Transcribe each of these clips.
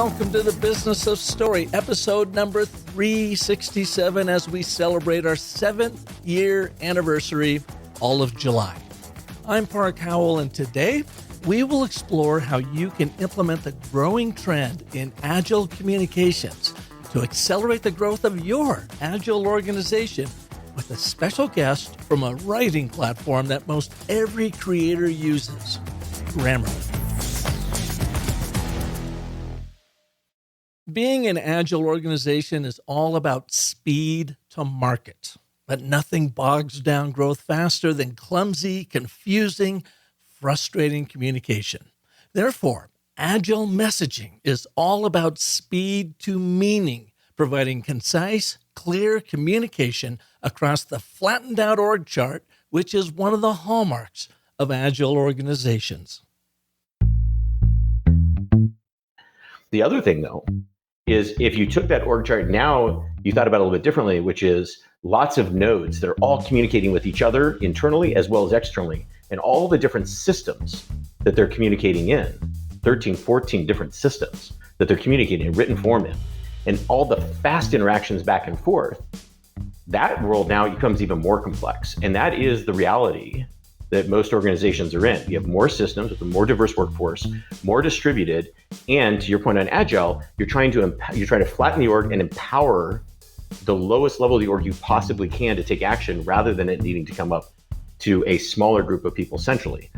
welcome to the Business of Story, episode number 367, as we celebrate our 7th year anniversary, all of July. I'm Park Howell, and today we will explore how you can implement the growing trend in Agile Communications to accelerate the growth of your Agile organization with a special guest from a writing platform that most every creator uses, Grammarly. Being an Agile organization is all about speed to market, but nothing bogs down growth faster than clumsy, confusing, frustrating communication. Therefore, Agile messaging is all about speed to meaning, providing concise, clear communication across the flattened out org chart, which is one of the hallmarks of Agile organizations. The other thing, though, is if you took that org chart now, you thought about it a little bit differently, which is lots of nodes that are all communicating with each other internally as well as externally, and all the different systems that they're communicating in, 13, 14 different systems that they're communicating in written form in, and all the fast interactions back and forth. That world now becomes even more complex. And that is the reality that most organizations are in. You have more systems with a more diverse workforce, more distributed, and to your point on Agile, you're trying to flatten the org and empower the lowest level of the org you possibly can to take action rather than it needing to come up to a smaller group of people centrally.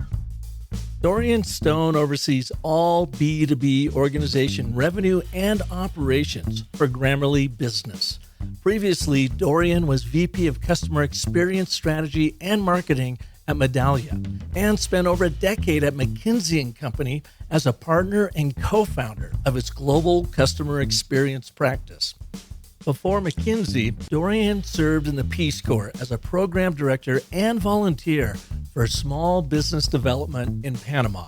Dorian Stone oversees all B2B organization revenue and operations for Grammarly Business. Previously, Dorian was VP of Customer Experience Strategy and Marketing at Medallia and spent over a decade at McKinsey & Company as a partner and co-founder of its global customer experience practice. Before McKinsey, Dorian served in the Peace Corps as a program director and volunteer for small business development in Panama.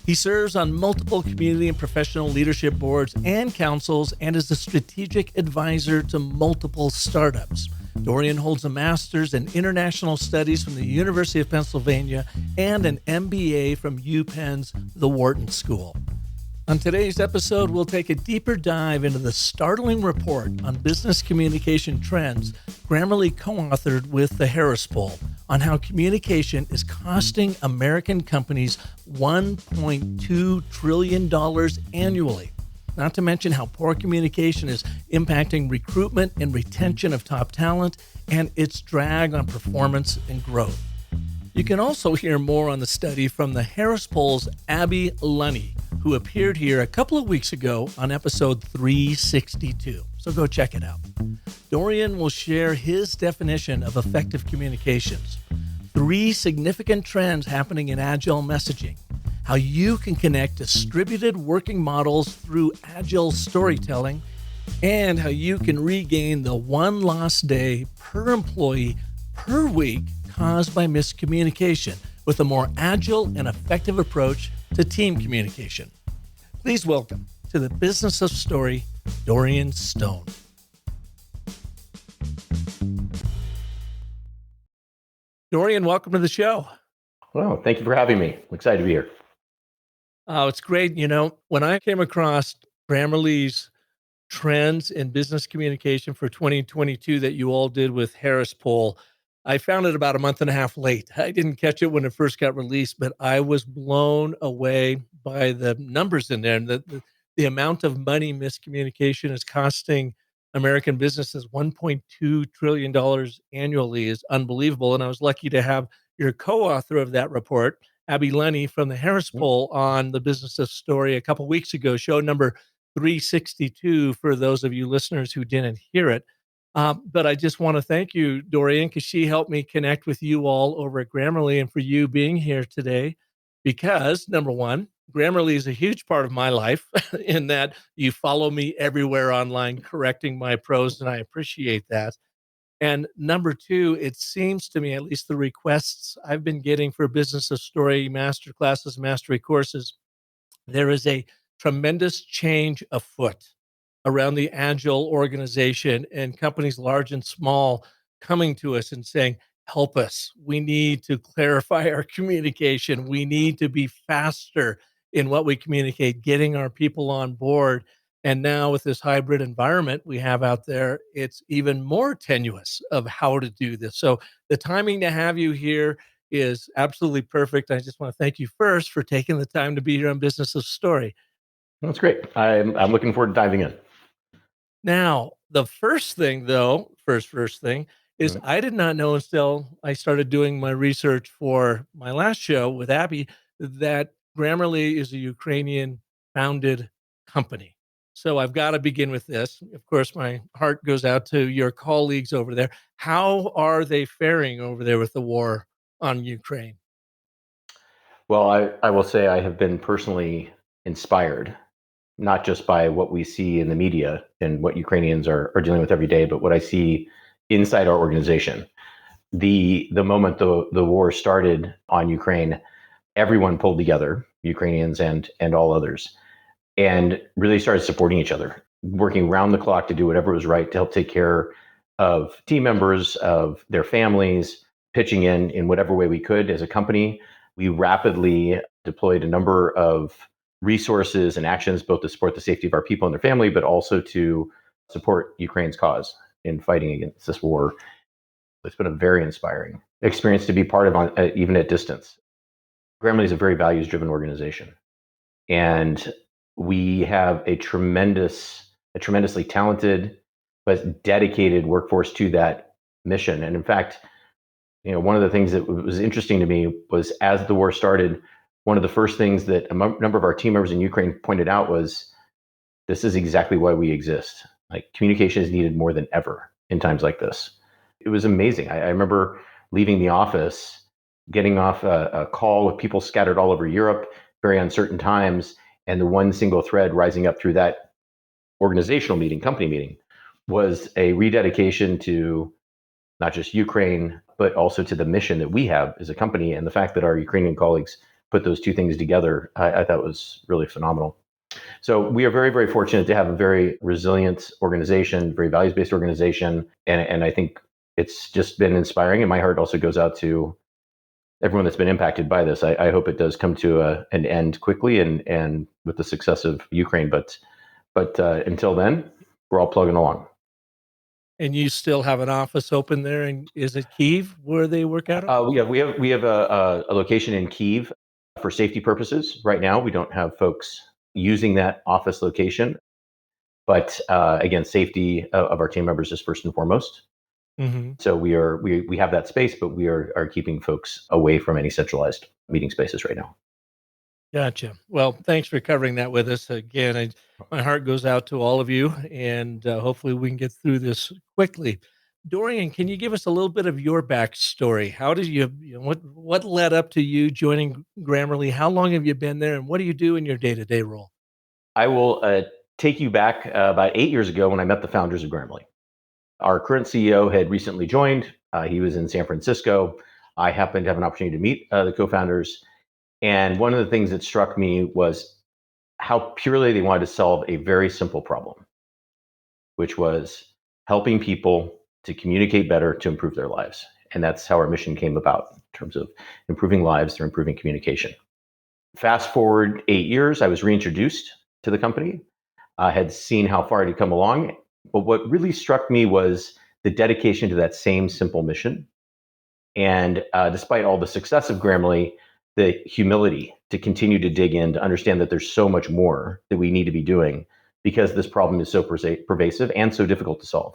He serves on multiple community and professional leadership boards and councils and is a strategic advisor to multiple startups. Dorian holds a master's in international studies from the University of Pennsylvania and an MBA from UPenn's The Wharton School. On today's episode, we'll take a deeper dive into the startling report on business communication trends Grammarly co-authored with the Harris Poll on how communication is costing American companies $1.2 trillion annually. Not to mention how poor communication is impacting recruitment and retention of top talent and its drag on performance and growth. You can also hear more on the study from the Harris Poll's Abby Lunny, who appeared here a couple of weeks ago on episode 362. So go check it out. Dorian will share his definition of effective communications, 3 significant trends happening in Agile messaging, how you can connect distributed working models through Agile storytelling, and how you can regain the one lost day per employee per week caused by miscommunication with a more agile and effective approach to team communication. Please welcome to the Business of Story, Dorian Stone. Dorian, welcome to the show. Well, thank you for having me. I'm excited to be here. Oh, it's great. You know, when I came across Grammarly's trends in business communication for 2022 that you all did with Harris Poll, I found it about a month and a half late. I didn't catch it when it first got released, but I was blown away by the numbers in there. And the amount of money miscommunication is costing American businesses $1.2 trillion annually is unbelievable. And I was lucky to have your co-author of that report, Abby Lunny from the Harris Poll, on the Business of Story a couple weeks ago, show number 362 for those of you listeners who didn't hear it. But I just want to thank you, Dorian, because she helped me connect with you all over at Grammarly and for you being here today. Because, number one, Grammarly is a huge part of my life in that you follow me everywhere online correcting my prose, and I appreciate that. And number two, it seems to me, at least the requests I've been getting for Business of Story masterclasses, mastery courses, there is a tremendous change afoot around the Agile organization and companies large and small coming to us and saying, help us. We need to clarify our communication. We need to be faster in what we communicate, getting our people on board. And now with this hybrid environment we have out there, it's even more tenuous of how to do this. So the timing to have you here is absolutely perfect. I just want to thank you first for taking the time to be here on Business of Story. That's great. I'm looking forward to diving in. Now, the first thing though, first thing is Mhm. I did not know until I started doing my research for my last show with Abby that Grammarly is a Ukrainian founded company. So I've got to begin with this. Of course, my heart goes out to your colleagues over there. How are they faring over there with the war on Ukraine? Well, I will say I have been personally inspired, not just by what we see in the media and what Ukrainians are dealing with every day, but what I see inside our organization. The moment the war started on Ukraine, everyone pulled together, Ukrainians and all others, and really started supporting each other, working round the clock to do whatever was right to help take care of team members, of their families, pitching in whatever way we could as a company. We rapidly deployed a number of resources and actions, both to support the safety of our people and their family, but also to support Ukraine's cause in fighting against this war. It's been a very inspiring experience to be part of, even at distance. Grammarly is a very values-driven organization, and we have a tremendously talented but dedicated workforce to that mission. And in fact, one of the things that was interesting to me was as the war started, one of the first things that a number of our team members in Ukraine pointed out was this is exactly why we exist. Like, communication is needed more than ever in times like this. It was amazing. I remember leaving the office, getting off a call with people scattered all over Europe, very uncertain times, and the one single thread rising up through that organizational meeting, company meeting, was a rededication to not just Ukraine, but also to the mission that we have as a company. And the fact that our Ukrainian colleagues put those two things together, I thought was really phenomenal. So we are very, very fortunate to have a very resilient organization, very values-based organization. And I think it's just been inspiring. And my heart also goes out to everyone that's been impacted by this. I hope it does come to an end quickly and with the success of Ukraine. But until then, we're all plugging along. And you still have an office open there, and is it Kyiv where they work out of? We have a location in Kyiv for safety purposes. Right now, we don't have folks using that office location, but again, safety of our team members is first and foremost. Mhm. So we have that space, but we are keeping folks away from any centralized meeting spaces right now. Gotcha. Well, thanks for covering that with us. Again, my heart goes out to all of you, and hopefully we can get through this quickly. Dorian, can you give us a little bit of your backstory? How did what led up to you joining Grammarly? How long have you been there, and what do you do in your day-to-day role? I will take you back about 8 years ago when I met the founders of Grammarly. Our current CEO had recently joined. He was in San Francisco. I happened to have an opportunity to meet the co-founders. And one of the things that struck me was how purely they wanted to solve a very simple problem, which was helping people to communicate better to improve their lives. And that's how our mission came about in terms of improving lives through improving communication. Fast forward 8 years, I was reintroduced to the company. I had seen how far it had come along. But what really struck me was the dedication to that same simple mission. And despite all the success of Grammarly, the humility to continue to dig in, to understand that there's so much more that we need to be doing because this problem is so pervasive and so difficult to solve.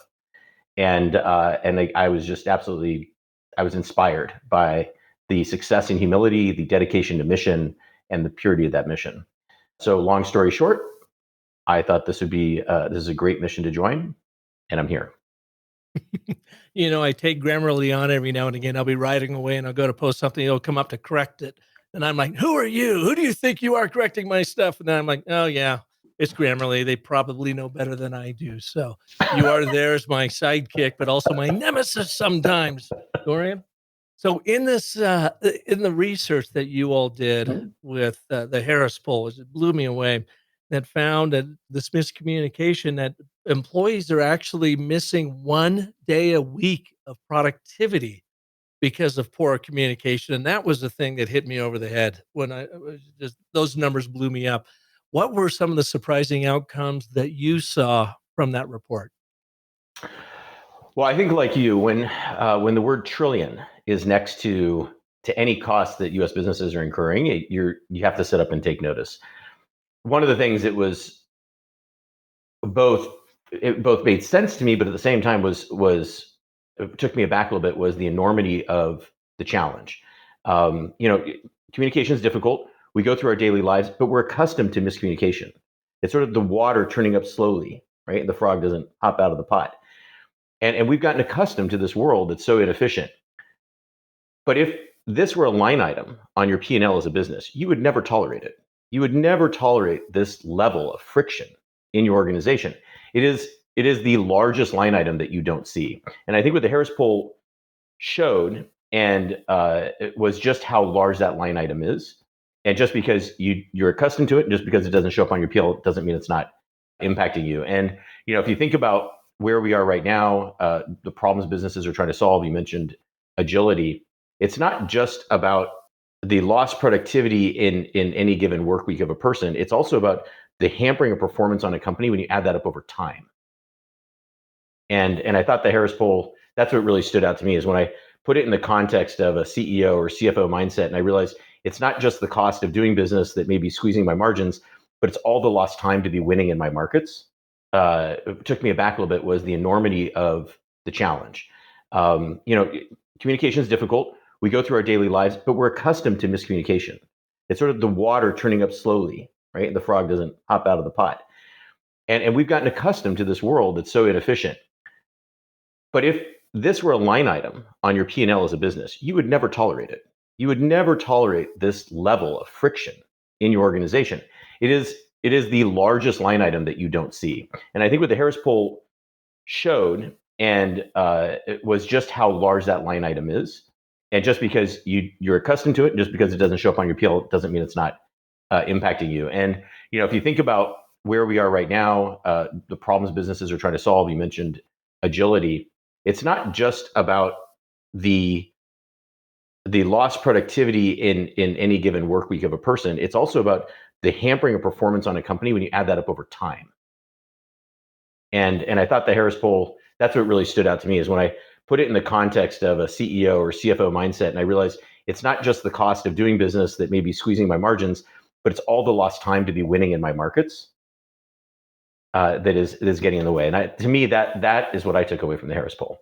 And I was just absolutely, I was inspired by the success and humility, the dedication to mission, and the purity of that mission. So, long story short, I thought this is a great mission to join, and I'm here. I take Grammarly on every now and again. I'll be riding away and I'll go to post something. It'll come up to correct it. And I'm like, who are you? Who do you think you are correcting my stuff? And then I'm like, oh, yeah, it's Grammarly. They probably know better than I do. So you are there as my sidekick, but also my nemesis sometimes, Dorian. So in the research that you all did with the Harris poll, it blew me away. That found that this miscommunication that employees are actually missing 1 day a week of productivity because of poor communication. And that was the thing that hit me over the head when I was just, those numbers blew me up. What were some of the surprising outcomes that you saw from that report? Well, I think like you, when the word trillion is next to any cost that U.S. businesses are incurring, you have to sit up and take notice. One of the things that was both it both made sense to me, but at the same time was it took me aback a little bit was the enormity of the challenge. You know, communication is difficult. We go through our daily lives, but we're accustomed to miscommunication. It's sort of the water turning up slowly, right? And the frog doesn't hop out of the pot. And we've gotten accustomed to this world that's so inefficient. But if this were a line item on your P&L as a business, you would never tolerate it. You would never tolerate this level of friction in your organization. It is the largest line item that you don't see. And I think what the Harris poll showed it was just how large that line item is. And just because you're accustomed to it, and just because it doesn't show up on your P&L doesn't mean it's not impacting you. And if you think about where we are right now, the problems businesses are trying to solve, you mentioned agility. It's not just about the lost productivity in any given work week of a person. It's also about the hampering of performance on a company when you add that up over time. And I thought the Harris poll, that's what really stood out to me, is when I put it in the context of a CEO or CFO mindset, and I realized it's not just the cost of doing business that may be squeezing my margins, but it's all the lost time to be winning in my markets. It took me aback a little bit was the enormity of the challenge. Communication is difficult. We go through our daily lives, but we're accustomed to miscommunication. It's sort of the water turning up slowly, right? And the frog doesn't hop out of the pot. And we've gotten accustomed to this world that's so inefficient. But if this were a line item on your P&L as a business, you would never tolerate it. You would never tolerate this level of friction in your organization. It is the largest line item that you don't see. And I think what the Harris poll showed it was just how large that line item is. And just because you're accustomed to it, and just because it doesn't show up on your P&L doesn't mean it's not impacting you. And if you think about where we are right now, the problems businesses are trying to solve, you mentioned agility. It's not just about the lost productivity in any given work week of a person. It's also about the hampering of performance on a company when you add that up over time. And I thought the Harris poll, that's what really stood out to me, is when I put it in the context of a CEO or CFO mindset, and I realized it's not just the cost of doing business that may be squeezing my margins, but it's all the lost time to be winning in my markets that is getting in the way. And to me, that is what I took away from the Harris poll.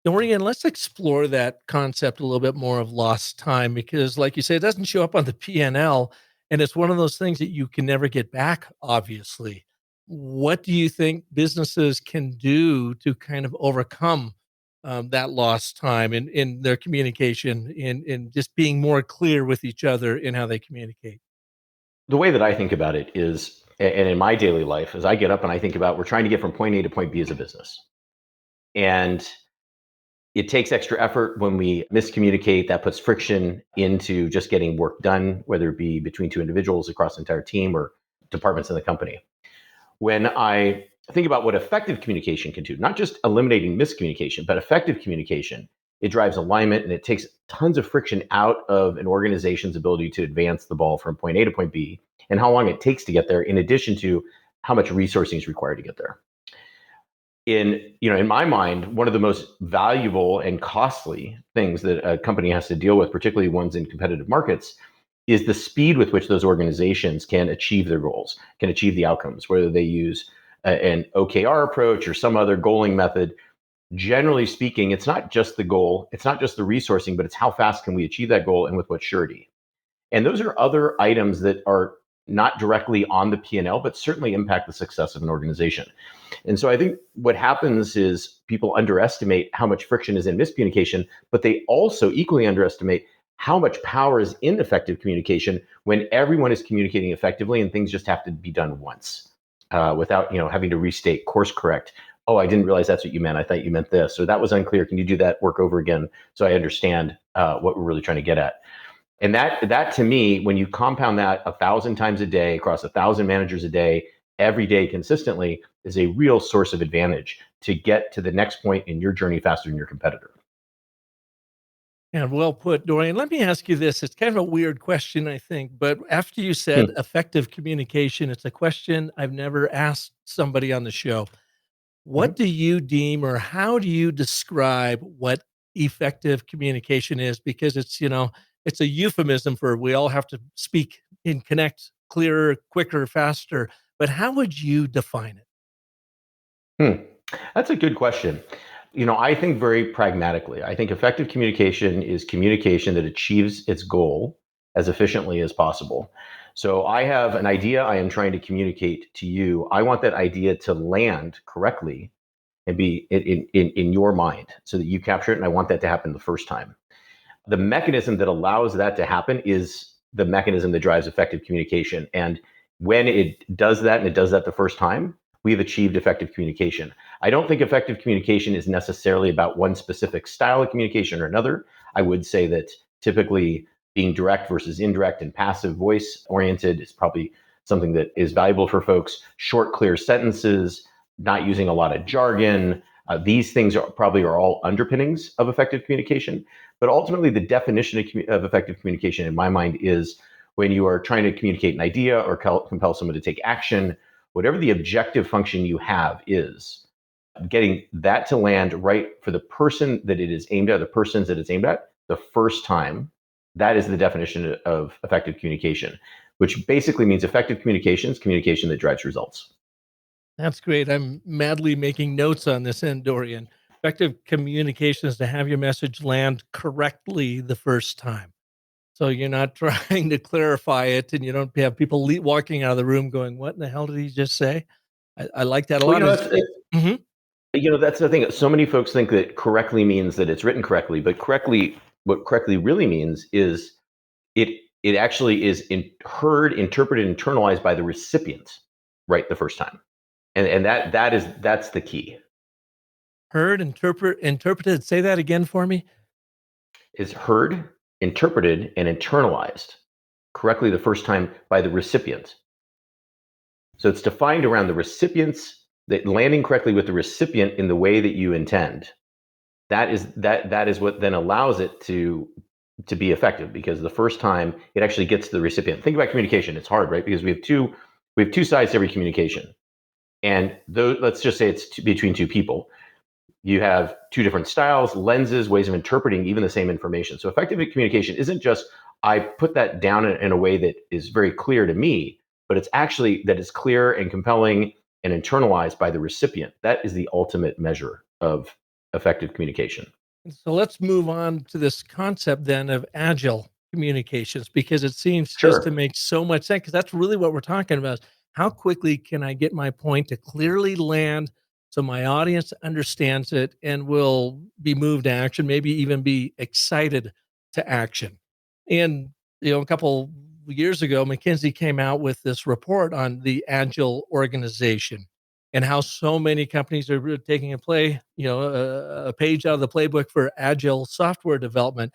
Dorian, let's explore that concept a little bit more of lost time, because like you say, it doesn't show up on the P&L, and it's one of those things that you can never get back, obviously. What do you think businesses can do to kind of overcome that lost time in their communication, in just being more clear with each other in how they communicate? The way that I think about it is, and in my daily life, as I get up and I think about, we're trying to get from point A to point B as a business. And it takes extra effort when we miscommunicate. That puts friction into just getting work done, whether it be between two individuals, across the entire team, or departments in the company. When I think about what effective communication can do, not just eliminating miscommunication, but effective communication, it drives alignment and it takes tons of friction out of an organization's ability to advance the ball from point A to point B, and how long it takes to get there, in addition to how much resourcing is required to get there. In my mind, one of the most valuable and costly things that a company has to deal with, particularly ones in competitive markets, is the speed with which those organizations can achieve their goals, can achieve the outcomes, whether they use an OKR approach or some other goaling method. Generally speaking, it's not just the goal, it's not just the resourcing, but it's how fast can we achieve that goal and with what surety. And those are other items that are not directly on the P&L, but certainly impact the success of an organization. And so I think what happens is people underestimate how much friction is in miscommunication, but they also equally underestimate how much power is in effective communication when everyone is communicating effectively and things just have to be done once without having to restate, course correct. Oh, I didn't realize that's what you meant. I thought you meant this. Or that was unclear. Can you do that work over again so I understand what we're really trying to get at? And that to me, when you compound that 1,000 times a day across 1,000 managers a day, every day consistently, is a real source of advantage to get to the next point in your journey faster than your competitor. And well put, Dorian. Let me ask you this. It's kind of a weird question, I think, but after you said Hmm. effective communication, it's a question I've never asked somebody on the show. What Mhm. do you deem or how do you describe what effective communication is? Because it's a euphemism for we all have to speak and connect clearer, quicker, faster. But how would you define it? Hmm. That's a good question. I think very pragmatically. I think effective communication is communication that achieves its goal as efficiently as possible. So I have an idea I am trying to communicate to you. I want that idea to land correctly and be in your mind so that you capture it. And I want that to happen the first time. The mechanism that allows that to happen is the mechanism that drives effective communication. And when it does that and it does that the first time, we've achieved effective communication. I don't think effective communication is necessarily about one specific style of communication or another. I would say that typically being direct versus indirect and passive voice oriented is probably something that is valuable for folks. Short, clear sentences, not using a lot of jargon. These things are all underpinnings of effective communication. But ultimately, the definition of effective communication in my mind is when you are trying to communicate an idea or compel someone to take action, whatever the objective function you have is, getting that to land right for the person that it is aimed at, the persons that it's aimed at, the first time. That is the definition of effective communication, which basically means effective communication is communication that drives results. That's great. I'm madly making notes on this end, Dorian. Effective communication is to have your message land correctly the first time. So you're not trying to clarify it and you don't have people walking out of the room going, what in the hell did he just say? I like that a Well, lot. Mhm. that's the thing. So many folks think that correctly means that it's written correctly, but what correctly really means is it it actually is heard, interpreted, internalized by the recipient right the first time, and that's the key. Heard, interpreted. Say that again for me. Is heard, interpreted, and internalized correctly the first time by the recipient. So it's defined around the recipients, that landing correctly with the recipient in the way that you intend. That is what then allows it to be effective, because the first time it actually gets to the recipient. Think about communication. It's hard, right? Because we have two sides to every communication. And let's just say it's between two people. You have two different styles, lenses, ways of interpreting even the same information. So effective communication isn't just I put that down in a way that is very clear to me, but it's actually that it's clear and compelling and internalized by the recipient. That is the ultimate measure of effective communication. So let's move on to this concept then of agile communications, because it seems just to Sure. make so much sense. Because that's really what we're talking about. How quickly can I get my point to clearly land so my audience understands it and will be moved to action, maybe even be excited to action? And a couple years ago, McKinsey came out with this report on the agile organization and how so many companies are really taking a page out of the playbook for agile software development.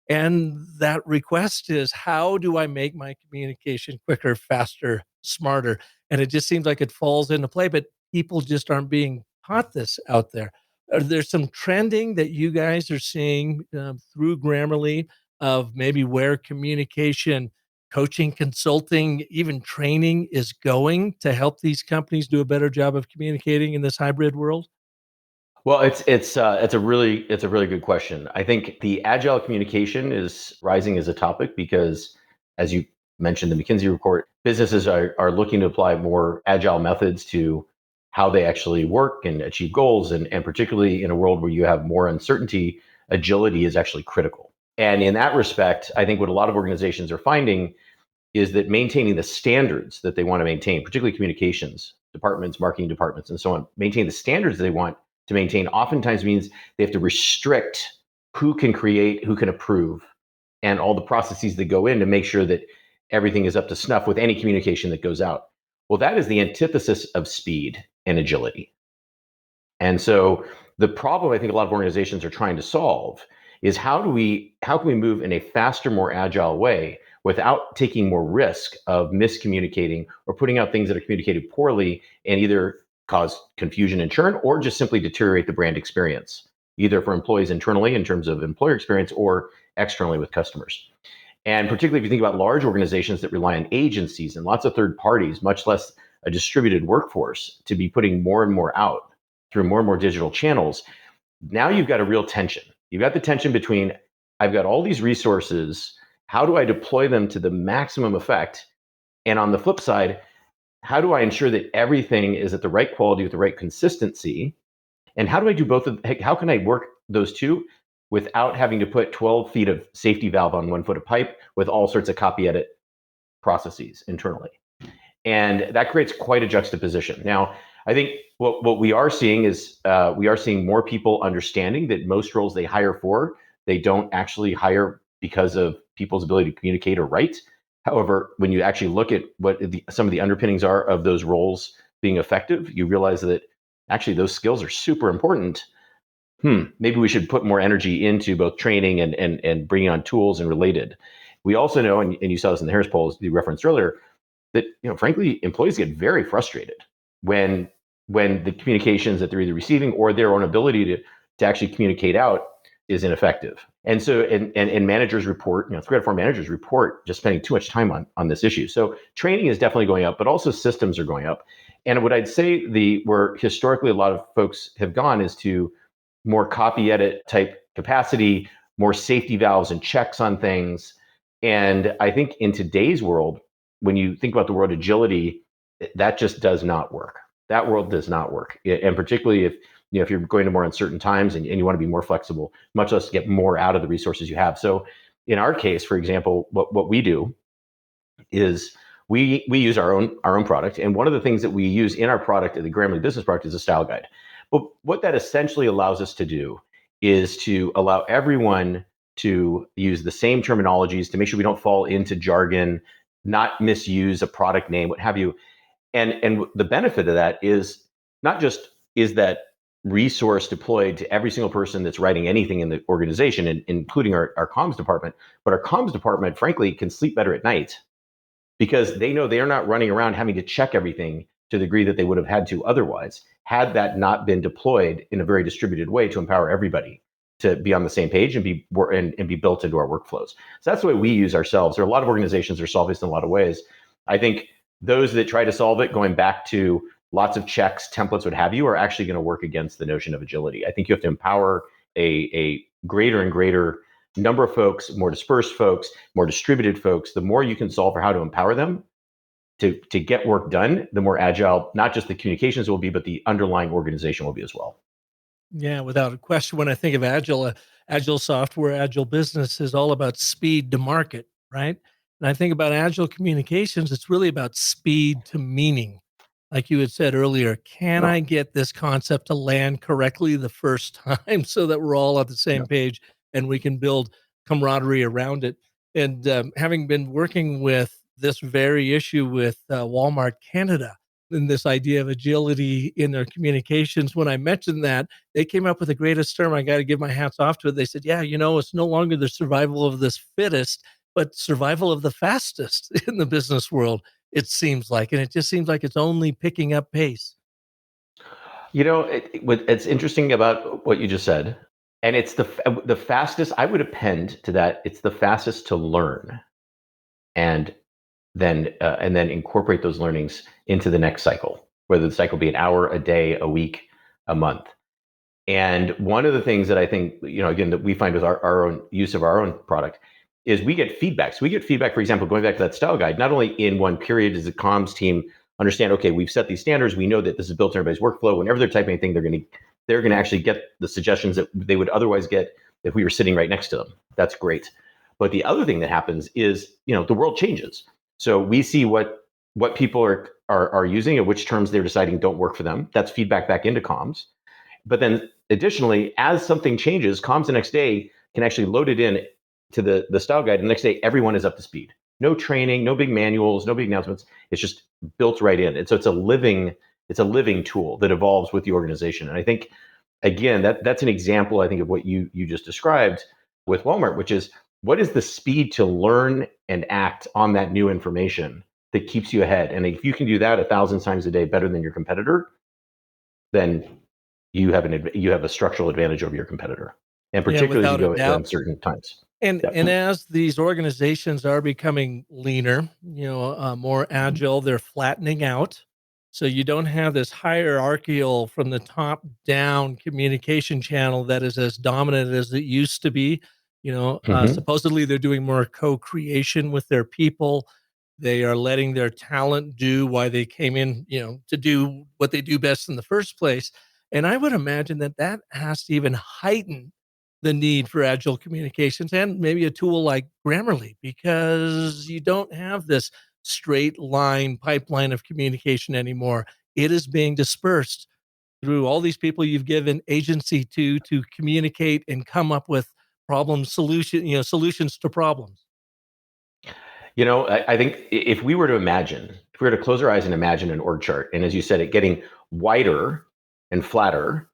And that request is, how do I make my communication quicker, faster, smarter? And it just seems like it falls into play, but people just aren't being taught this out there. Are there some trending that you guys are seeing through Grammarly of maybe where communication coaching, consulting, even training is going to help these companies do a better job of communicating in this hybrid world? Well, it's a really good question. I think the agile communication is rising as a topic because, as you mentioned, the McKinsey report, businesses are looking to apply more agile methods to how they actually work and achieve goals, and particularly in a world where you have more uncertainty, agility is actually critical. And in that respect, I think what a lot of organizations are finding is that maintaining the standards that they want to maintain, particularly communications departments, marketing departments, and so on, maintain the standards they want to maintain oftentimes means they have to restrict who can create, who can approve, and all the processes that go in to make sure that everything is up to snuff with any communication that goes out. Well, that is the antithesis of speed and agility. And so the problem I think a lot of organizations are trying to solve is how can we move in a faster, more agile way without taking more risk of miscommunicating or putting out things that are communicated poorly and either cause confusion and churn or just simply deteriorate the brand experience. either for employees internally in terms of employer experience or externally with customers. And particularly if you think about large organizations that rely on agencies and lots of third parties, much less a distributed workforce, to be putting more and more out through more and more digital channels, now you've got a real tension. You've got the tension between, I've got all these resources, how do I deploy them to the maximum effect? And on the flip side, how do I ensure that everything is at the right quality with the right consistency? And how do I do both of, how can I work those two without having to put 12 feet of safety valve on 1 foot of pipe with all sorts of copy edit processes internally? And that creates quite a juxtaposition. Now, I think what we are seeing is we are seeing more people understanding that most roles they hire for, they don't actually hire because of people's ability to communicate or write. However, when you actually look at what some of the underpinnings are of those roles being effective, you realize that actually those skills are super important. Maybe we should put more energy into both training and bringing on tools and related. We also know, and you saw this in the Harris polls you referenced earlier, that frankly, employees get very frustrated when the communications that they're either receiving or their own ability to actually communicate out is ineffective. And so, and managers report, 3 out of 4 managers report just spending too much time on this issue. So training is definitely going up, but also systems are going up. And what I'd say where historically a lot of folks have gone is to more copy edit type capacity, more safety valves and checks on things. And I think in today's world, when you think about the word agility, that just does not work. That world does not work. And particularly if you're going to more uncertain times and you want to be more flexible, much less get more out of the resources you have. So in our case, for example, what we do is we use our own product. And one of the things that we use in our product, the Grammarly business product, is a style guide. But what that essentially allows us to do is to allow everyone to use the same terminologies to make sure we don't fall into jargon, not misuse a product name, what have you. And the benefit of that is not just is that resource deployed to every single person that's writing anything in the organization, including our comms department, but our comms department, frankly, can sleep better at night because they know they're not running around having to check everything to the degree that they would have had to otherwise, had that not been deployed in a very distributed way to empower everybody to be on the same page and be built into our workflows. So that's the way we use ourselves. There are a lot of organizations that are solving this in a lot of ways. I think those that try to solve it, going back to lots of checks, templates, what have you, are actually going to work against the notion of agility. I think you have to empower a greater and greater number of folks, more dispersed folks, more distributed folks. The more you can solve for how to empower them to get work done, the more agile, not just the communications will be, but the underlying organization will be as well. Yeah, without a question. When I think of agile software, agile business is all about speed to market, right? And I think about agile communications, it's really about speed to meaning. Like you had said earlier, can Yeah. I get this concept to land correctly the first time so that we're all on the same page and we can build camaraderie around it? And having been working with this very issue with Walmart Canada, and this idea of agility in their communications, when I mentioned that, they came up with the greatest term. I got to give my hats off to it. They said, yeah, it's no longer the survival of this fittest, but survival of the fastest in the business world, it seems like. And it just seems like it's only picking up pace. It's interesting about what you just said. And it's the fastest, I would append to that, it's the fastest to learn and then incorporate those learnings into the next cycle, whether the cycle be an hour, a day, a week, a month. And one of the things that I think, again, that we find with our own use of our own product is we get feedback. So we get feedback, for example, going back to that style guide, not only in one period does the comms team understand, okay, we've set these standards, we know that this is built in everybody's workflow. Whenever they're typing anything, they're going to actually get the suggestions that they would otherwise get if we were sitting right next to them. That's great. But the other thing that happens is, the world changes. So we see what people are using and which terms they're deciding don't work for them. That's feedback back into comms. But then additionally, as something changes, comms the next day can actually load it in to the style guide. The next day, everyone is up to speed. No training, no big manuals, no big announcements. It's just built right in. And so it's a living tool that evolves with the organization. And I think, again, that's an example, I think, of what you just described with Walmart, which is what is the speed to learn and act on that new information that keeps you ahead? And if you can do that 1,000 times a day better than your competitor, then you have a structural advantage over your competitor, and Yeah, particularly as you without a go into doubt. uncertain times. And Yep. as these organizations are becoming leaner, more agile, they're flattening out. So you don't have this hierarchical from the top down communication channel that is as dominant as it used to be. Hmm. Supposedly they're doing more co-creation with their people. They are letting their talent do why they came in, to do what they do best in the first place. And I would imagine that that has to even heighten the need for agile communications and maybe a tool like Grammarly, because you don't have this straight line pipeline of communication anymore. It is being dispersed through all these people you've given agency to communicate and come up with solutions to problems. I think if we were to if we were to close our eyes and imagine an org chart, and as you said, it getting wider and flatter,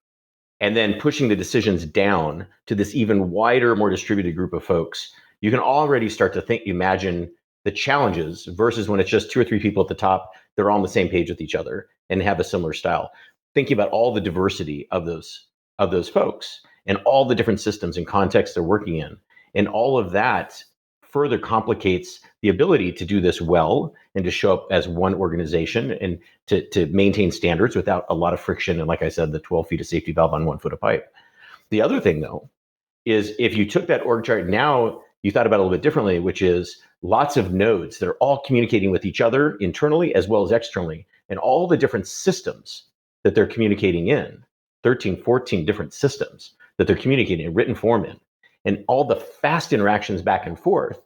and then pushing the decisions down to this even wider, more distributed group of folks, you can already start to imagine the challenges versus when it's just two or three people at the top, they're all on the same page with each other and have a similar style. Thinking about all the diversity of those folks and all the different systems and contexts they're working in, and all of that further complicates the ability to do this well and to show up as one organization and to maintain standards without a lot of friction. And like I said, the 12 feet of safety valve on 1 foot of pipe. The other thing, though, is if you took that org chart now, you thought about it a little bit differently, which is lots of nodes that are all communicating with each other internally as well as externally, and all the different systems that they're communicating in, 13, 14 different systems that they're communicating in written form in, and all the fast interactions back and forth.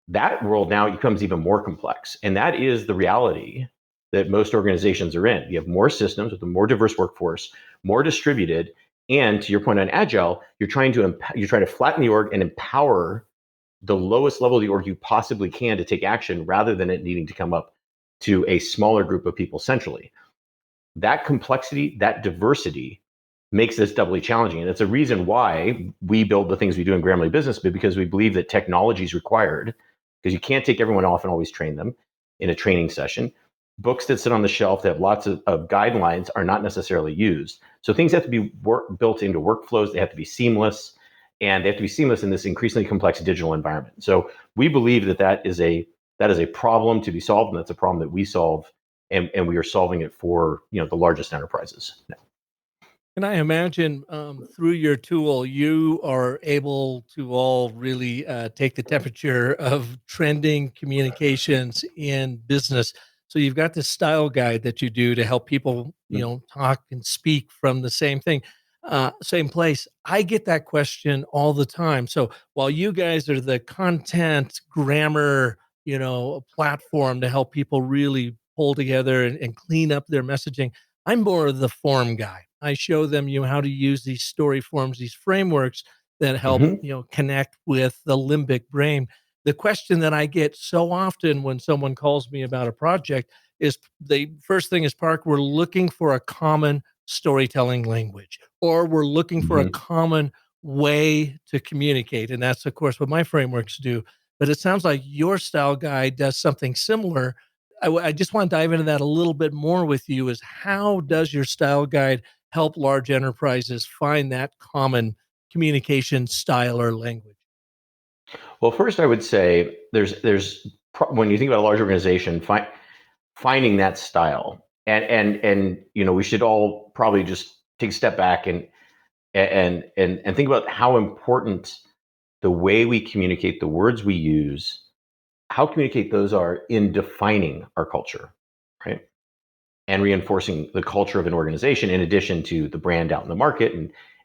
That world now becomes even more complex. And that is the reality that most organizations are in. You have more systems with a more diverse workforce, more distributed. And to your point on agile, you're trying to flatten the org and empower the lowest level of the org you possibly can to take action rather than it needing to come up to a smaller group of people centrally. That complexity, that diversity makes this doubly challenging. And it's a reason why we build the things we do in Grammarly Business, but because we believe that technology is required, because you can't take everyone off and always train them in a training session. Books that sit on the shelf that have lots of guidelines are not necessarily used. So things have to be built into workflows. They have to be seamless, and they have to be seamless in this increasingly complex digital environment. So we believe that is a problem to be solved, and that's a problem that we solve, and we are solving it for the largest enterprises now. And I imagine through your tool, you are able to all really take the temperature of trending communications in business. So you've got this style guide that you do to help people, talk and speak from the same thing, same place. I get that question all the time. So while you guys are the content grammar, platform to help people really pull together and clean up their messaging, I'm more of the form guy. I show them how to use these story forms, these frameworks that help Mm-hmm. connect with the limbic brain. The question that I get so often when someone calls me about a project is the first thing is, Park, we're looking for a common storytelling language, or we're looking for a Mm-hmm. common way to communicate. And that's, of course, what my frameworks do. But it sounds like your style guide does something similar. I just want to dive into that a little bit more with you. Is how does your style guide help large enterprises find that common communication style or language? Well, first, I would say when you think about a large organization, finding that style, and we should all probably just take a step back and think about how important the way we communicate, the words we use, how communicate those are in defining our culture, right? And reinforcing the culture of an organization in addition to the brand out in the market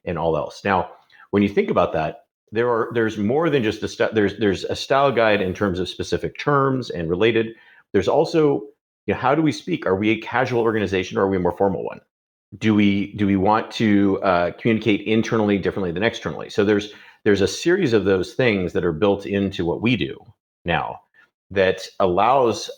and all else. Now, when you think about that, there's more than just there's a style guide in terms of specific terms and related. There's also, how do we speak? Are we a casual organization or are we a more formal one? Do we want to communicate internally differently than externally? So there's a series of those things that are built into what we do now that allows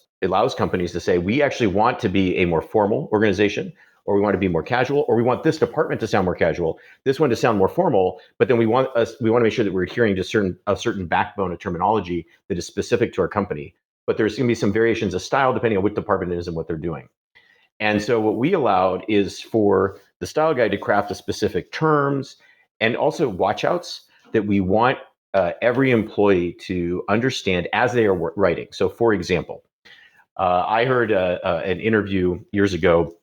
companies to say, we actually want to be a more formal organization, or we want to be more casual, or we want this department to sound more casual, this one to sound more formal, but then we want to make sure that we're adhering to a certain backbone of terminology that is specific to our company. But there's going to be some variations of style depending on what department it is and what they're doing. And so what we allowed is for the style guide to craft the specific terms and also watchouts that we want every employee to understand as they are writing. So, for example, I heard an interview years ago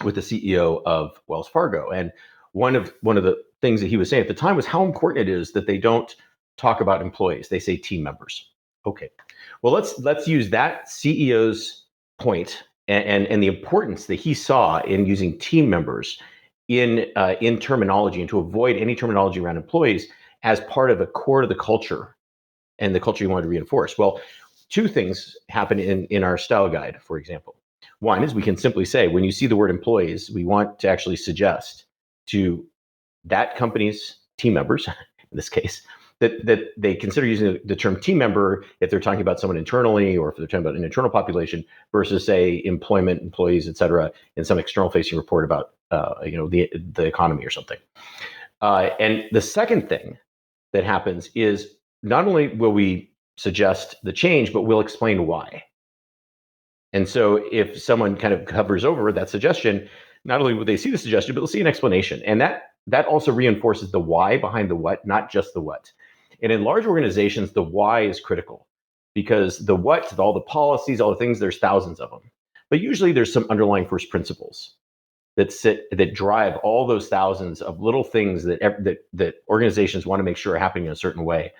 with the CEO of Wells Fargo, and one of the things that he was saying at the time was how important it is that they don't talk about employees; they say team members. Okay, well let's use that CEO's point and the importance that he saw in using team members in terminology and to avoid any terminology around employees as part of a core to the culture and the culture you wanted to reinforce. Well, two things happen in our style guide, for example. One is we can simply say, when you see the word employees, we want to actually suggest to that company's team members, in this case, that they consider using the term team member if they're talking about someone internally or if they're talking about an internal population versus, say, employment, employees, et cetera, in some external facing report about the economy or something. And the second thing that happens is not only will we suggest the change, but we'll explain why. And so if someone kind of hovers over that suggestion, not only will they see the suggestion, but they'll see an explanation. And that also reinforces the why behind the what, not just the what. And in large organizations, the why is critical because the what, all the policies, all the things, there's thousands of them. But usually there's some underlying first principles that drive all those thousands of little things that organizations want to make sure are happening in a certain way.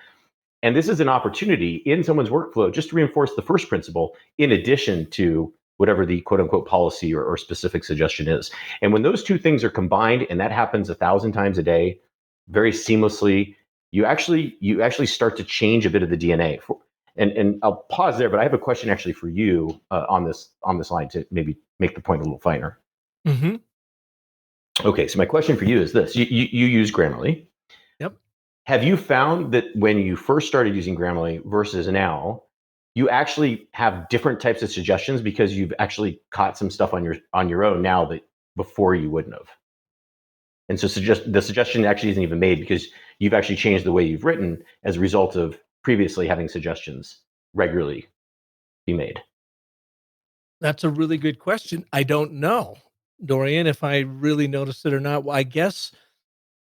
And this is an opportunity in someone's workflow just to reinforce the first principle in addition to whatever the quote unquote policy or specific suggestion is. And when those two things are combined, and that happens 1,000 times a day, very seamlessly, you actually start to change a bit of the DNA. And I'll pause there, but I have a question actually for you on this line to maybe make the point a little finer. Mm-hmm. Okay, so my question for you is this: you use Grammarly. Yep. Have you found that when you first started using Grammarly versus now, you actually have different types of suggestions because you've actually caught some stuff on your own now that before you wouldn't have? And so the suggestion actually isn't even made because you've actually changed the way you've written as a result of previously having suggestions regularly be made. That's a really good question. I don't know, Dorian, if I really noticed it or not. Well, I guess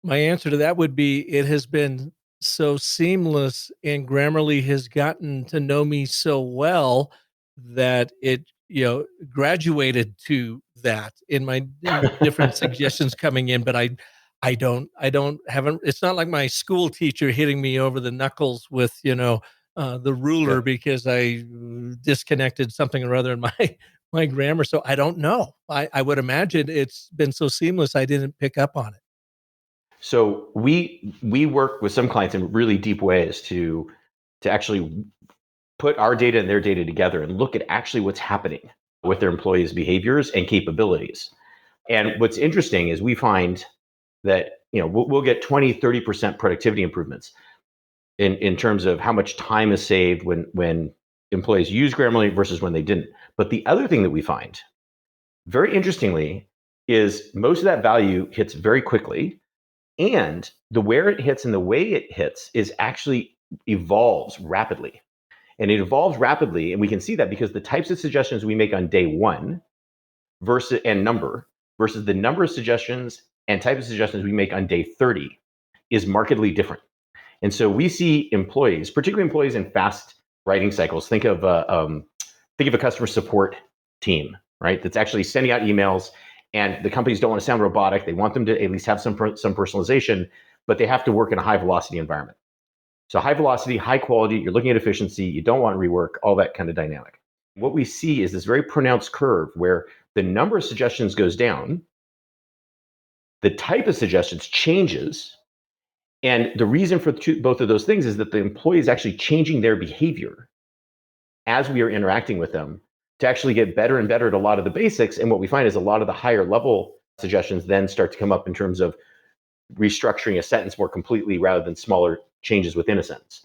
my answer to that would be it has been so seamless, and Grammarly has gotten to know me so well that it, graduated to that in my different suggestions coming in. But haven't. It's not like my school teacher hitting me over the knuckles with the ruler Yeah. because I disconnected something or other in my grammar. So I don't know. I would imagine it's been so seamless I didn't pick up on it. So we work with some clients in really deep ways to actually put our data and their data together and look at actually what's happening with their employees' behaviors and capabilities. And what's interesting is we find that we'll get 20-30% productivity improvements in terms of how much time is saved when employees use Grammarly versus when they didn't. But the other thing that we find, very interestingly, is most of that value hits very quickly. And the where it hits and the way it hits is actually evolves rapidly. And it evolves rapidly. And we can see that because the types of suggestions we make on day one versus the number of suggestions and type of suggestions we make on day 30 is markedly different. And so we see employees, particularly employees in fast writing cycles, think of a customer support team, right? That's actually sending out emails. And the companies don't want to sound robotic. They want them to at least have some personalization, but they have to work in a high velocity environment. So high velocity, high quality, you're looking at efficiency, you don't want rework, all that kind of dynamic. What we see is this very pronounced curve where the number of suggestions goes down, the type of suggestions changes, and the reason for both of those things is that the employee is actually changing their behavior as we are interacting with them to actually get better and better at a lot of the basics. And what we find is a lot of the higher level suggestions then start to come up in terms of restructuring a sentence more completely rather than smaller changes within a sentence.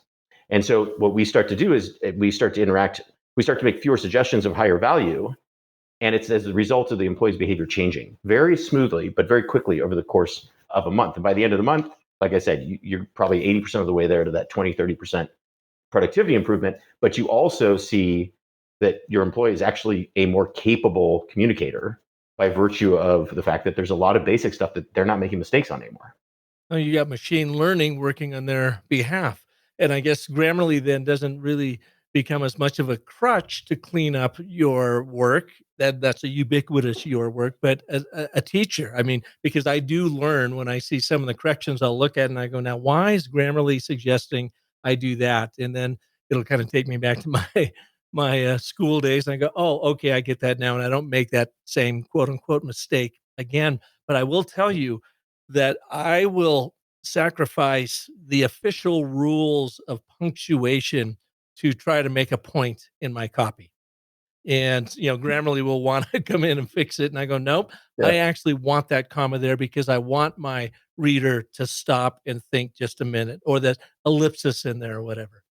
And so what we start to do is we start to make fewer suggestions of higher value. And it's as a result of the employee's behavior changing very smoothly, but very quickly over the course of a month. And by the end of the month, like I said, you're probably 80% of the way there to that 20-30% productivity improvement. But you also see that your employee is actually a more capable communicator by virtue of the fact that there's a lot of basic stuff that they're not making mistakes on anymore. Oh, you got machine learning working on their behalf. And I guess Grammarly then doesn't really become as much of a crutch to clean up your work. That's a ubiquitous your work, but a teacher. I mean, because I do learn when I see some of the corrections, I'll look at it and I go, now, why is Grammarly suggesting I do that? And then it'll kind of take me back to my school days. And I go, oh, okay, I get that now. And I don't make that same quote unquote mistake again. But I will tell you, that I will sacrifice the official rules of punctuation to try to make a point in my copy. And, Grammarly will want to come in and fix it. And I go, nope, I Yeah. actually want that comma there because I want my reader to stop and think just a minute, or that ellipsis in there or whatever.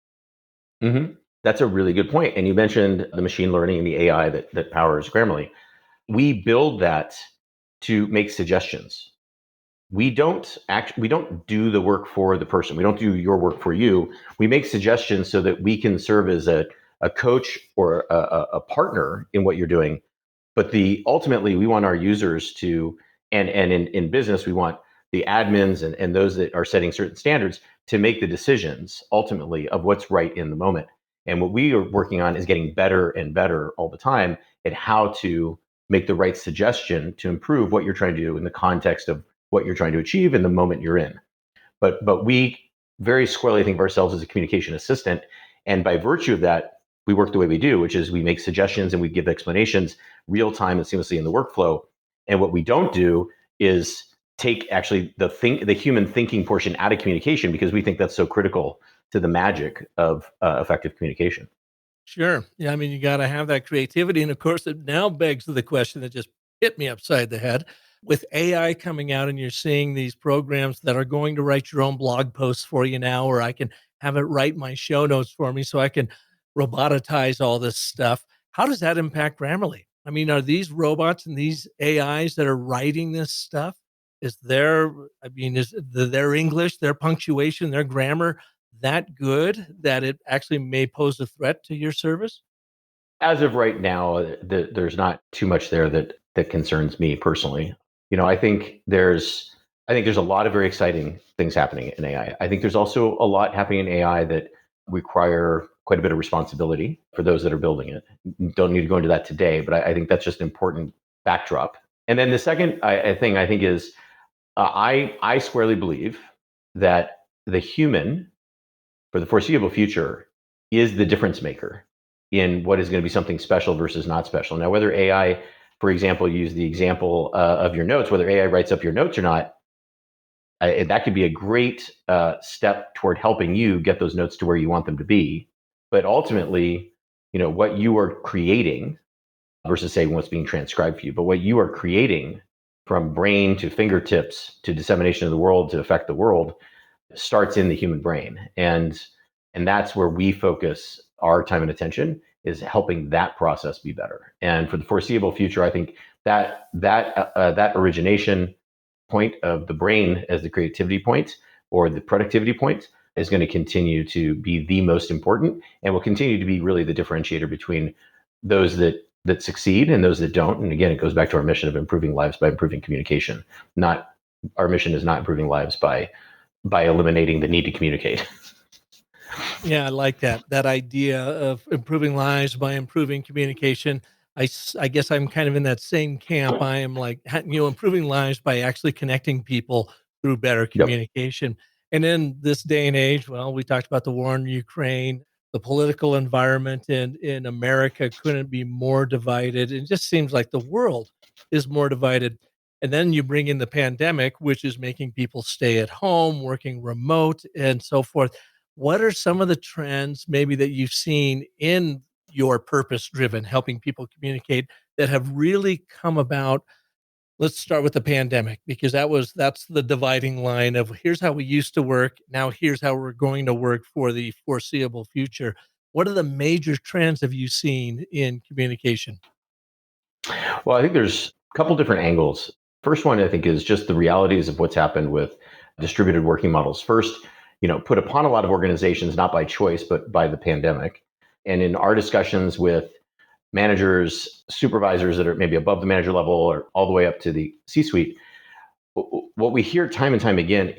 hmm That's a really good point. And you mentioned the machine learning and the AI that powers Grammarly. We build that to make suggestions. We don't do the work for the person. We don't do your work for you. We make suggestions so that we can serve as a coach or a partner in what you're doing. But ultimately we want our users to, and in business we want the admins and those that are setting certain standards to make the decisions ultimately of what's right in the moment. And what we are working on is getting better and better all the time at how to make the right suggestion to improve what you're trying to do in the context of what you're trying to achieve in the moment you're in. But we very squarely think of ourselves as a communication assistant, and by virtue of that, we work the way we do, which is we make suggestions and we give explanations real time and seamlessly in the workflow. And what we don't do is take actually the human thinking portion out of communication, because we think that's so critical to the magic of effective communication. Sure. Yeah. I mean, you got to have that creativity. And of course, it now begs the question that just hit me upside the head with AI coming out, and you're seeing these programs that are going to write your own blog posts for you now, or I can have it write my show notes for me so I can robotize all this stuff. How does that impact Grammarly? I mean, are these robots and these AIs that are writing this stuff? Is their English, their punctuation, their grammar that good that it actually may pose a threat to your service? As of right now, there's not too much there that concerns me personally. I think there's a lot of very exciting things happening in AI. I think there's also a lot happening in AI that require quite a bit of responsibility for those that are building it. Don't need to go into that today, but I think that's just an important backdrop. And then the second thing I think is I squarely believe that the human for the foreseeable future is the difference maker in what is going to be something special versus not special. Now, whether AI, for example, use the example of your notes, whether AI writes up your notes or not, that could be a great step toward helping you get those notes to where you want them to be. But ultimately, what you are creating versus say what's being transcribed for you, but what you are creating from brain to fingertips to dissemination of the world to affect the world starts in the human brain. And that's where we focus our time and attention, is helping that process be better. And for the foreseeable future, I think that origination point of the brain as the creativity point or the productivity point is going to continue to be the most important, and will continue to be really the differentiator between those that succeed and those that don't. And again, it goes back to our mission of improving lives by improving communication. Not Our mission is not improving lives by eliminating the need to communicate. Yeah, I like that idea of improving lives by improving communication. I guess I'm kind of in that same camp. I am like, improving lives by actually connecting people through better Yep. communication. And in this day and age, well, we talked about the war in Ukraine, the political environment in America couldn't be more divided. It just seems like the world is more divided. And then you bring in the pandemic, which is making people stay at home, working remote, and so forth. What are some of the trends maybe that you've seen in your purpose driven, helping people communicate, that have really come about? Let's start with the pandemic, because that's the dividing line of here's how we used to work. Now here's how we're going to work for the foreseeable future. What are the major trends have you seen in communication? Well, I think there's a couple different angles. First one, I think, is just the realities of what's happened with distributed working models. First, put upon a lot of organizations, not by choice, but by the pandemic. And in our discussions with managers, supervisors that are maybe above the manager level or all the way up to the C-suite, what we hear time and time again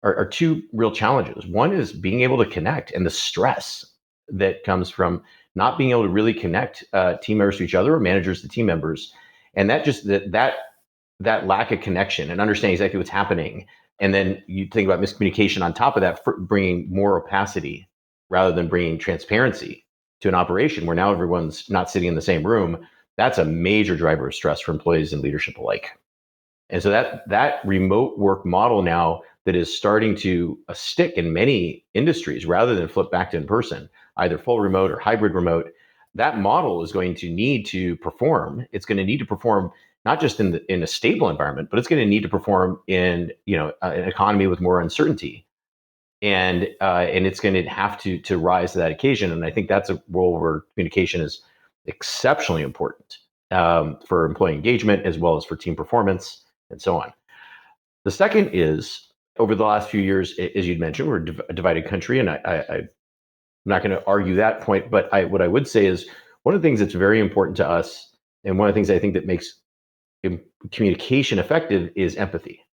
are two real challenges. One is being able to connect and the stress that comes from not being able to really connect team members to each other or managers to team members, and that lack of connection and understanding exactly what's happening. And then you think about miscommunication on top of that, for bringing more opacity rather than bringing transparency to an operation where now everyone's not sitting in the same room. That's a major driver of stress for employees and leadership alike. And so that remote work model now that is starting to stick in many industries rather than flip back to in person, either full remote or hybrid remote, that model is going to need to perform. It's going to need to perform not just in a stable environment, but it's going to need to perform in an economy with more uncertainty, and it's going to have to rise to that occasion. And I think that's a role where communication is exceptionally important for employee engagement as well as for team performance and so on. The second is, over the last few years, as you'd mentioned, we're a divided country, and I'm not going to argue that point. But what I would say is one of the things that's very important to us, and one of the things I think that makes communication effective is empathy.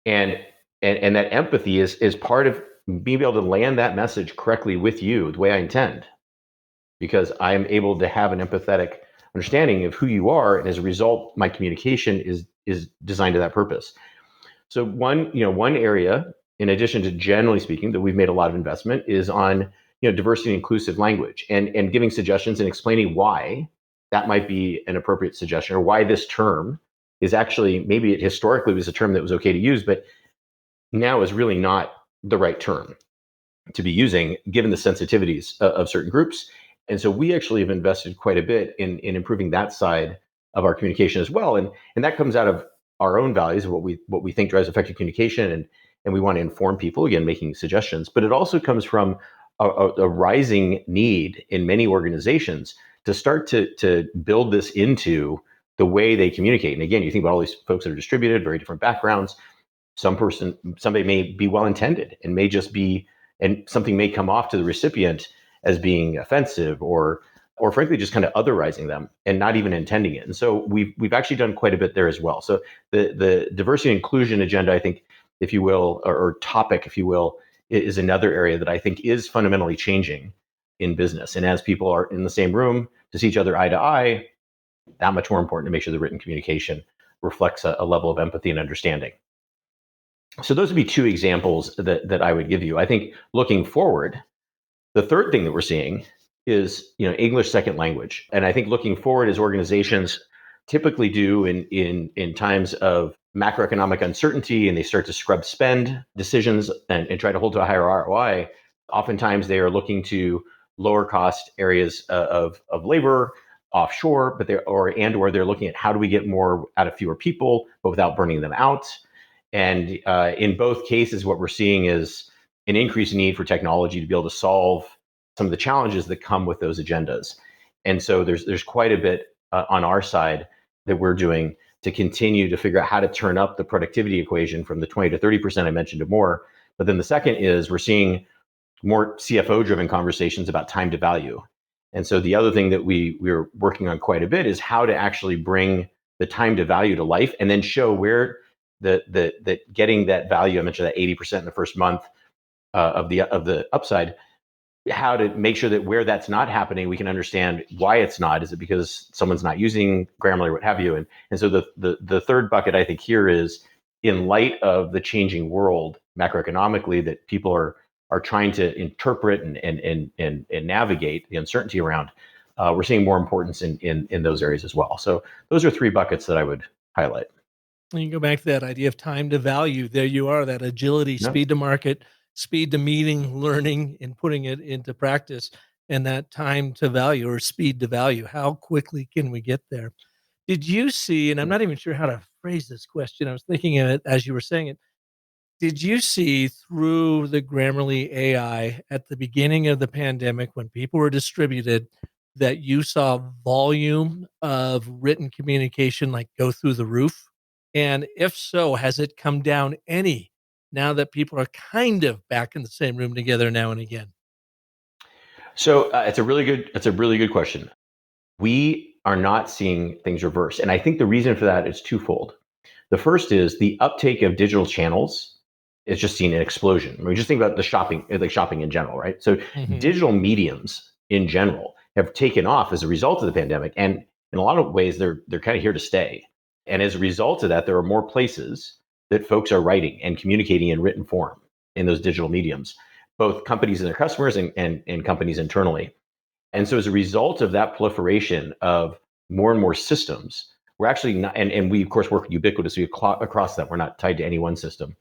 And that empathy is part of being able to land that message correctly with you the way I intend, because I'm able to have an empathetic understanding of who you are, and as a result, my communication is designed to that purpose. So one area, in addition to generally speaking, that we've made a lot of investment is on diversity and inclusive language, and giving suggestions and explaining why that might be an appropriate suggestion, or why this term is actually, maybe it historically was a term that was okay to use, but now is really not the right term to be using given the sensitivities of certain groups. And so we actually have invested quite a bit in improving that side of our communication as well. And that comes out of our own values of what we think drives effective communication, and we want to inform people, again, making suggestions. But it also comes from a rising need in many organizations to start to build this into the way they communicate. And again, you think about all these folks that are distributed, very different backgrounds. Somebody may be well-intended and may just be, and something may come off to the recipient as being offensive or frankly just kind of otherizing them and not even intending it. And so we've actually done quite a bit there as well. So the diversity and inclusion agenda, I think, if you will, or topic, if you will, is another area that I think is fundamentally changing in business. And as people are in the same room to see each other eye to eye, that much more important to make sure the written communication reflects a level of empathy and understanding. So those would be two examples that I would give you. I think looking forward, the third thing that we're seeing is English second language. And I think looking forward, as organizations typically do in times of macroeconomic uncertainty, and they start to scrub spend decisions and try to hold to a higher ROI, oftentimes they are looking to lower cost areas of labor offshore, but or they're looking at how do we get more out of fewer people, but without burning them out. And in both cases, what we're seeing is an increased need for technology to be able to solve some of the challenges that come with those agendas. And so there's quite a bit on our side that we're doing to continue to figure out how to turn up the productivity equation from the 20 to 30% I mentioned to more. But then the second is we're seeing more CFO-driven conversations about time to value. And so the other thing that we're working on quite a bit is how to actually bring the time to value to life, and then show where that getting that value, I mentioned that 80% in the first month of the upside, how to make sure that where that's not happening, we can understand why it's not. Is it because someone's not using Grammarly or what have you? And so the third bucket, I think, here is, in light of the changing world macroeconomically that people are trying to interpret and navigate the uncertainty around, we're seeing more importance in those areas as well. So those are three buckets that I would highlight. And you go back to that idea of time to value. There you are, that agility, speed to market, speed to meeting, learning, and putting it into practice, and that time to value or speed to value. How quickly can we get there? Did you see, and I'm not even sure how to phrase this question, I was thinking of it as you were saying it. Did you see through the Grammarly AI at the beginning of the pandemic, when people were distributed, that you saw volume of written communication like go through the roof? And if so, has it come down any now that people are kind of back in the same room together now and again? So it's a really good question. We are not seeing things reverse. And I think the reason for that is twofold. The first is the uptake of digital channels is just seeing an explosion. I mean, just think about the shopping, like shopping in general, right? So Hmm. digital mediums in general have taken off as a result of the pandemic. And in a lot of ways, they're kind of here to stay. And as a result of that, there are more places that folks are writing and communicating in written form in those digital mediums, both companies and their customers and companies internally. And so as a result of that proliferation of more and more systems, we're actually not, and we of course work ubiquitously across that. We're not tied to any one system.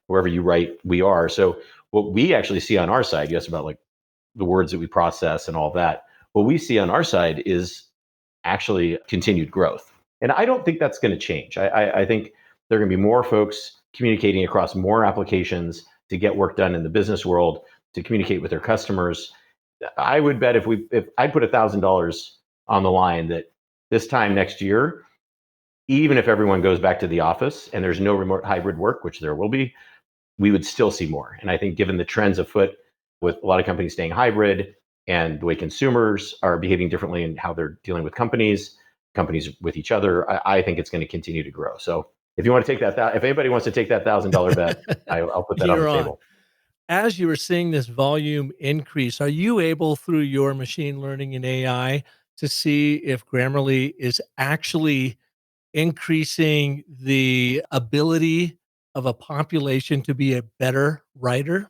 Wherever you write, we are. So what we actually see on our side, you asked about like the words that we process and all that. What we see on our side is actually continued growth. And I don't think that's going to change. I think there are going to be more folks communicating across more applications to get work done in the business world, to communicate with their customers. I would bet if I'd put $1,000 on the line that this time next year, even if everyone goes back to the office and there's no remote hybrid work, which there will be, we would still see more. And I think given the trends afoot with a lot of companies staying hybrid and the way consumers are behaving differently and how they're dealing with companies with each other, I think it's going to continue to grow. So if you want to take that, if anybody wants to take that $1,000 bet, I'll put that on the You're on. table. As you were seeing this volume increase, are you able through your machine learning and AI to see if Grammarly is actually increasing the ability of a population to be a better writer?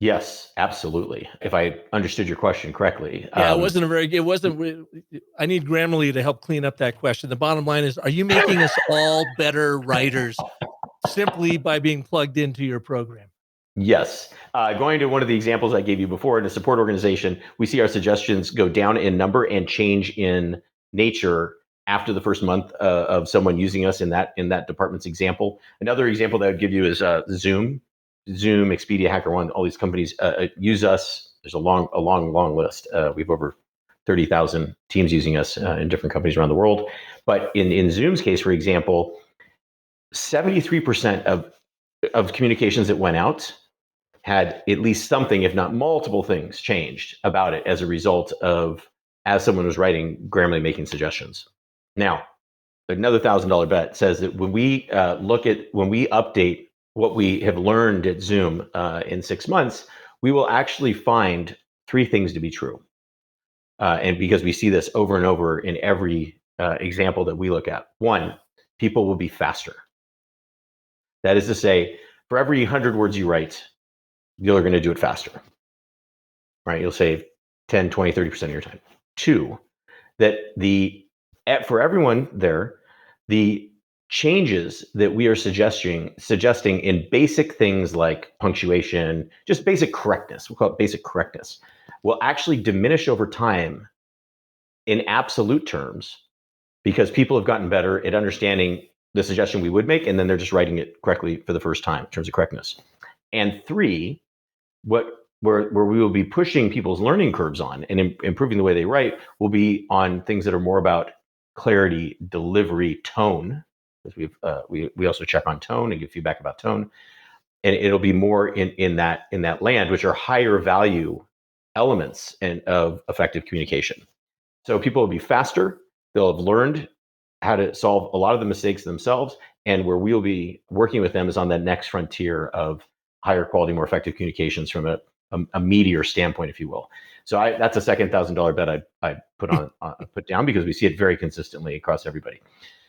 Yes, absolutely. If I understood your question correctly. Yeah, it wasn't, I need Grammarly to help clean up that question. The bottom line is, are you making us all better writers simply by being plugged into your program? Yes. Going to one of the examples I gave you before, in a support organization, we see our suggestions go down in number and change in nature after the first month of someone using us in that department's example. Another example that I would give you is Zoom, Expedia, HackerOne. All these companies use us. There's a long list. We have over 30,000 teams using us in different companies around the world. But in Zoom's case, for example, 73% of communications that went out had at least something, if not multiple things, changed about it as a result of, as someone was writing, Grammarly making suggestions. Now, another $1,000 bet says that when we when we update what we have learned at Zoom in 6 months, we will actually find three things to be true. And because we see this over and over in every example that we look at. One, people will be faster. That is to say, for every 100 words you write, you're going to do it faster, right? You'll save 10, 20, 30% of your time. Two, that for everyone there, the changes that we are suggesting in basic things like punctuation, just basic correctness, we'll call it basic correctness, will actually diminish over time in absolute terms because people have gotten better at understanding the suggestion we would make, and then they're just writing it correctly for the first time in terms of correctness. And three, where we will be pushing people's learning curves on and improving the way they write will be on things that are more about clarity, delivery, tone. Because we also check on tone and give feedback about tone, and it'll be more in that land, which are higher value elements of effective communication. So people will be faster. They'll have learned how to solve a lot of the mistakes themselves, and where we'll be working with them is on that next frontier of higher quality, more effective communications from a meteor standpoint, if you will. So that's a second $1,000 bet I put down because we see it very consistently across everybody.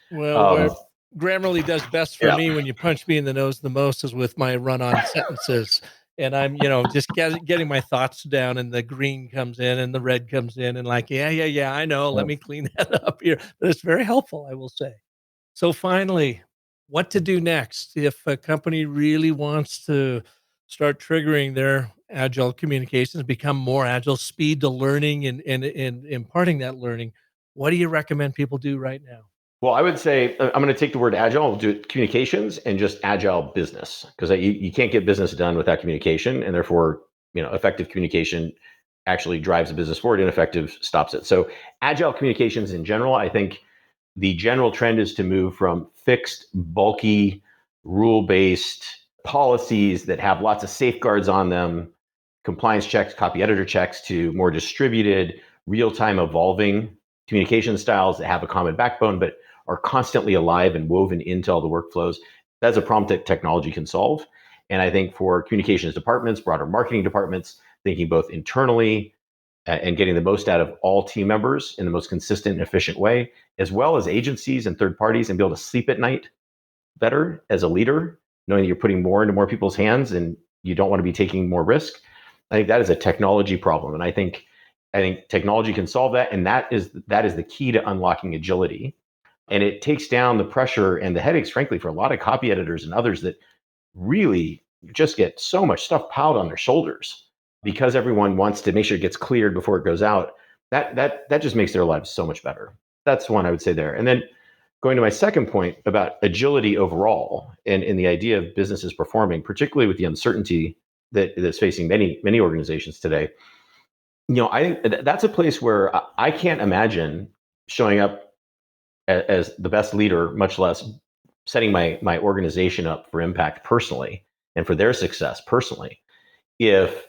Well, where Grammarly does best for me when you punch me in the nose the most is with my run-on sentences. And I'm, just getting my thoughts down, and the green comes in and the red comes in, and like, yeah, I know. Let me clean that up here. But it's very helpful, I will say. So finally, what to do next if a company really wants to start triggering their agile communications, become more agile, speed to learning and imparting that learning? What do you recommend people do right now? Well, I would say I'm going to take the word agile, we'll do it communications and just agile business, because you can't get business done without communication, and therefore, effective communication actually drives the business forward, ineffective stops it. So agile communications in general, I think the general trend is to move from fixed, bulky, rule-based policies that have lots of safeguards on them, compliance checks, copy editor checks, to more distributed, real-time evolving communication styles that have a common backbone, but are constantly alive and woven into all the workflows. That's a problem that technology can solve. And I think for communications departments, broader marketing departments, thinking both internally and getting the most out of all team members in the most consistent and efficient way, as well as agencies and third parties, and be able to sleep at night better as a leader, knowing that you're putting more into more people's hands and you don't want to be taking more risk. I think that is a technology problem. And I think technology can solve that. And that is the key to unlocking agility. And it takes down the pressure and the headaches, frankly, for a lot of copy editors and others that really just get so much stuff piled on their shoulders because everyone wants to make sure it gets cleared before it goes out. That just makes their lives so much better. That's one I would say there. And then going to my second point about agility overall and the idea of businesses performing, particularly with the uncertainty that's facing many organizations today. I think that's a place where I can't imagine showing up as the best leader, much less setting my organization up for impact personally and for their success personally, if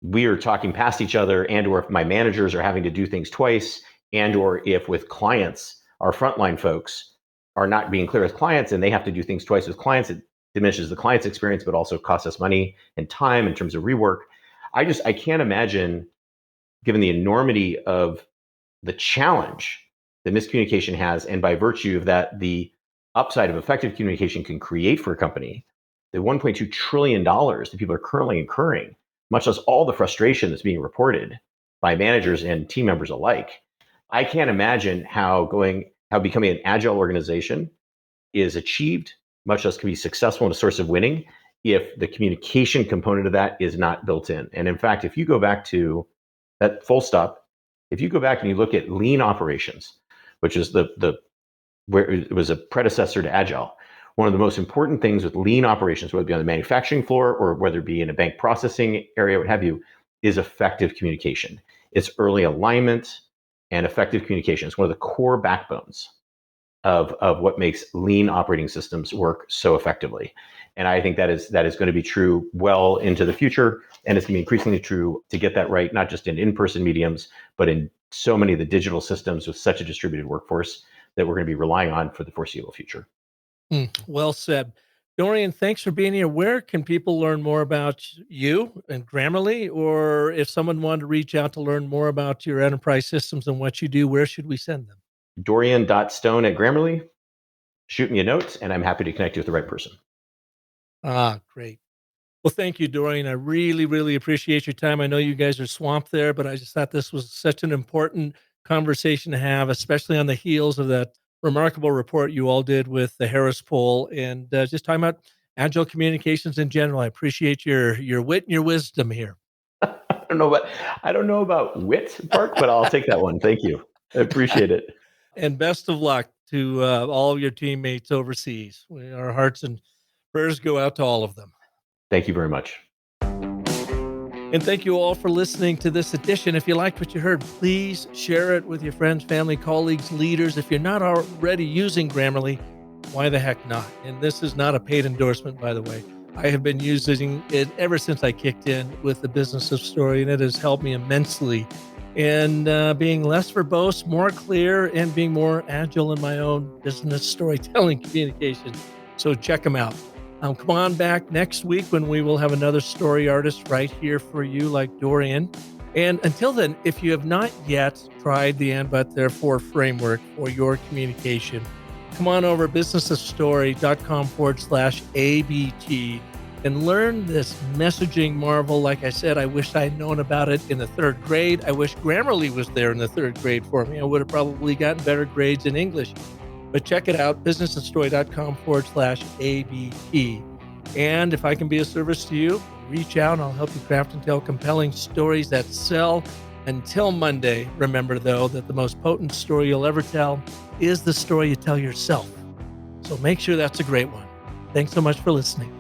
we are talking past each other and or if my managers are having to do things twice and or if with clients, our frontline folks are not being clear with clients and they have to do things twice with clients. It diminishes the client's experience, but also costs us money and time in terms of rework. I can't imagine, given the enormity of the challenge that miscommunication has, and by virtue of that, the upside of effective communication can create for a company, the $1.2 trillion that people are currently incurring, much less all the frustration that's being reported by managers and team members alike. I can't imagine how becoming an agile organization is achieved, much less can be successful and a source of winning, if the communication component of that is not built in. And in fact, if you go back to that full stop, if you go back and you look at lean operations, which is where it was a predecessor to agile, one of the most important things with lean operations, whether it be on the manufacturing floor or whether it be in a bank processing area, what have you, is effective communication. It's early alignment and effective communication. It's one of the core backbones of what makes lean operating systems work so effectively. And I think that is going to be true well into the future. And it's going to be increasingly true to get that right, not just in in-person mediums, but in so many of the digital systems with such a distributed workforce that we're going to be relying on for the foreseeable future. Well said. Dorian, thanks for being here. Where can people learn more about you and Grammarly? Or if someone wanted to reach out to learn more about your enterprise systems and what you do, where should we send them? Dorian.stone@Grammarly. Shoot me a note, and I'm happy to connect you with the right person. Great. Well, thank you, Dorian. I really, really appreciate your time. I know you guys are swamped there, but I just thought this was such an important conversation to have, especially on the heels of that remarkable report you all did with the Harris poll and just talking about agile communications in general. I appreciate your wit and your wisdom here. I don't know about wit, Park, but I'll take that one. Thank you. I appreciate it. And best of luck to all of your teammates overseas. Our hearts and prayers go out to all of them. Thank you very much. And thank you all for listening to this edition. If you liked what you heard, please share it with your friends, family, colleagues, leaders. If you're not already using Grammarly, why the heck not? And this is not a paid endorsement, by the way. I have been using it ever since I kicked in with the Business of Story, and it has helped me immensely in being less verbose, more clear, and being more agile in my own business storytelling communication. So check them out. Come on back next week when we will have another story artist right here for you like Dorian. And until then, if you have not yet tried the and but therefore framework for your communication, come on over businessofstory.com/ABT and learn this messaging marvel. Like I said, I wish I'd known about it in the third grade. I wish Grammarly was there in the third grade for me. I would have probably gotten better grades in English. But check it out, businessofstory.com/ABT. And if I can be of service to you, reach out and I'll help you craft and tell compelling stories that sell. Until Monday, remember, though, that the most potent story you'll ever tell is the story you tell yourself. So make sure that's a great one. Thanks so much for listening.